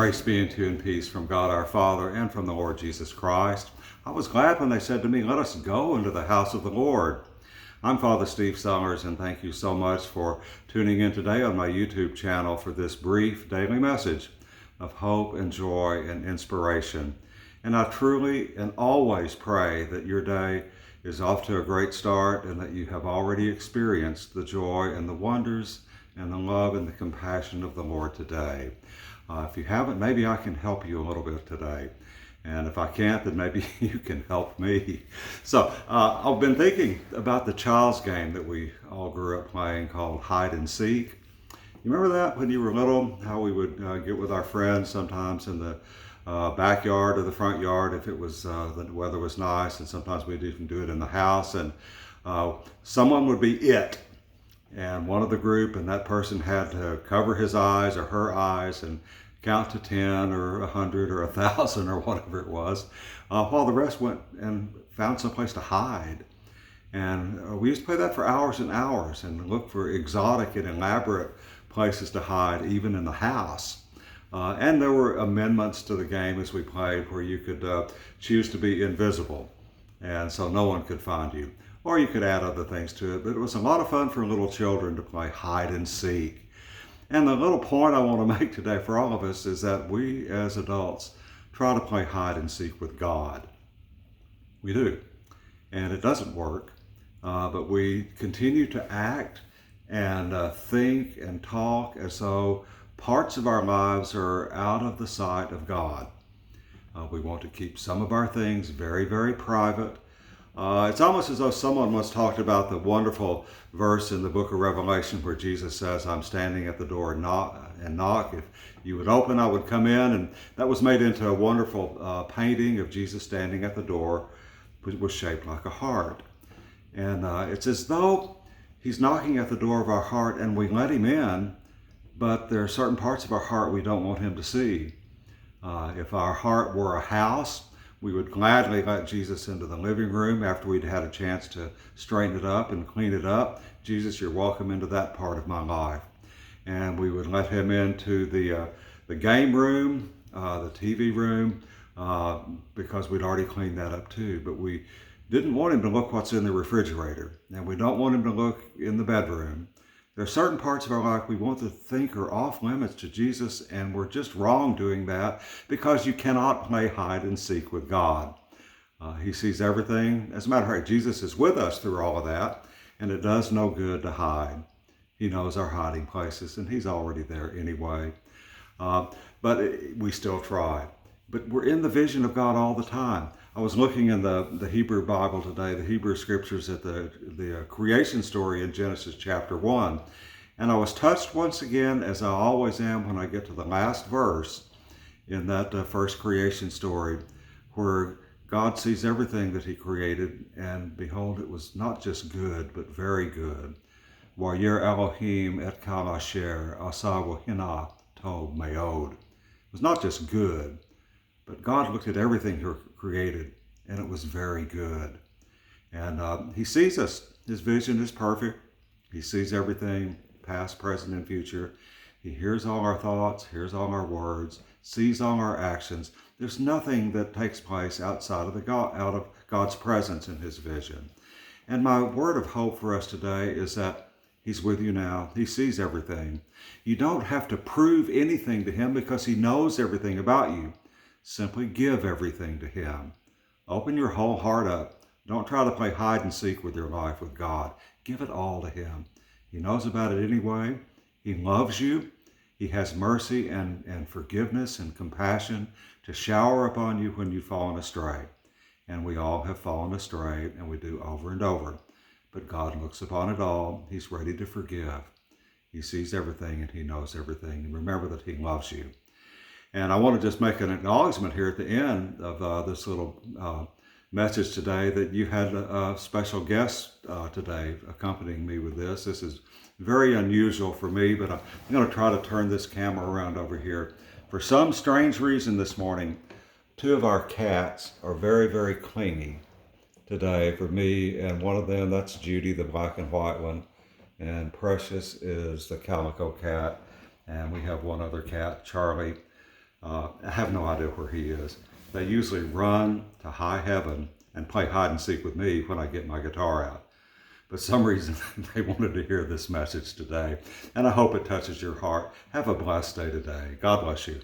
Grace be unto you and peace from God our Father and from the Lord Jesus Christ. I was glad when they said to me, "Let us go into the house of the Lord." I'm Father Steve Sellers, and thank you so much for tuning in today on my YouTube channel for this brief daily message of hope and joy and inspiration. And I truly and always pray that your day is off to a great start and that you have already experienced the joy and the wonders and the love and the compassion of the Lord today. If you haven't, maybe I can help you a little bit today. And if I can't, then maybe you can help me. So I've been thinking about the child's game that we all grew up playing called hide and seek. You remember that when you were little, how we would get with our friends sometimes in the backyard or the front yard if it was the weather was nice, and sometimes we'd even do it in the house, and someone would be it. And one of the group, and that person had to cover his eyes or her eyes and count to 10 or 100 or 1,000 or whatever it was, while the rest went and found someplace to hide. And we used to play that for hours and hours and look for exotic and elaborate places to hide, even in the house. And there were amendments to the game as we played where you could choose to be invisible, and so no one could find you. Or you could add other things to it, but it was a lot of fun for little children to play hide and seek. And the little point I want to make today for all of us is that we as adults try to play hide and seek with God. We do. And it doesn't work, but we continue to act and think and talk as though parts of our lives are out of the sight of God. We want to keep some of our things very, very private. It's almost as though someone once talked about the wonderful verse in the book of Revelation where Jesus says, "I'm standing at the door and knock. If you would open, I would come in." And that was made into a wonderful painting of Jesus standing at the door, which was shaped like a heart. And it's as though he's knocking at the door of our heart and we let him in, but there are certain parts of our heart we don't want him to see. If our heart were a house, we would gladly let Jesus into the living room after we'd had a chance to straighten it up and clean it up. "Jesus, you're welcome into that part of my life." And we would let him into the game room, the TV room, because we'd already cleaned that up too. But we didn't want him to look what's in the refrigerator, and we don't want him to look in the bedroom. There are certain parts of our life we want to think are off limits to Jesus, and we're just wrong doing that because you cannot play hide and seek with God. He sees everything. As a matter of fact, Jesus is with us through all of that, and it does no good to hide. He knows our hiding places, and he's already there anyway. But we still try. But we're in the vision of God all the time. I was looking in the Hebrew Bible today, the Hebrew scriptures, at the creation story in Genesis chapter 1. And I was touched once again, as I always am when I get to the last verse in that first creation story, where God sees everything that he created, and behold, it was not just good, but very good. Vayer Elohim et kal asher asa v'hina tov meod. It was not just good, but God looked at everything he created, and it was very good. And he sees us. His vision is perfect. He sees everything, past, present, and future. He hears all our thoughts, hears all our words, sees all our actions. There's nothing that takes place outside of out of God's presence in his vision. And my word of hope for us today is that he's with you now. He sees everything. You don't have to prove anything to him because he knows everything about you. Simply give everything to him. Open your whole heart up. Don't try to play hide and seek with your life with God. Give it all to him. He knows about it anyway. He loves you. He has mercy and forgiveness and compassion to shower upon you when you've fallen astray. And we all have fallen astray, and we do over and over. But God looks upon it all. He's ready to forgive. He sees everything and he knows everything. And remember that he loves you. And I want to just make an acknowledgement here at the end of this little message today that you had a special guest today accompanying me with this. This is very unusual for me, but I'm going to try to turn this camera around over here. For some strange reason this morning, two of our cats are very, very clingy today for me, and one of them, that's Judy, the black and white one, and Precious is the calico cat, and we have one other cat, Charlie. I have no idea where he is. They usually run to high heaven and play hide and seek with me when I get my guitar out. But some reason they wanted to hear this message today, and I hope it touches your heart. Have a blessed day today. God bless you.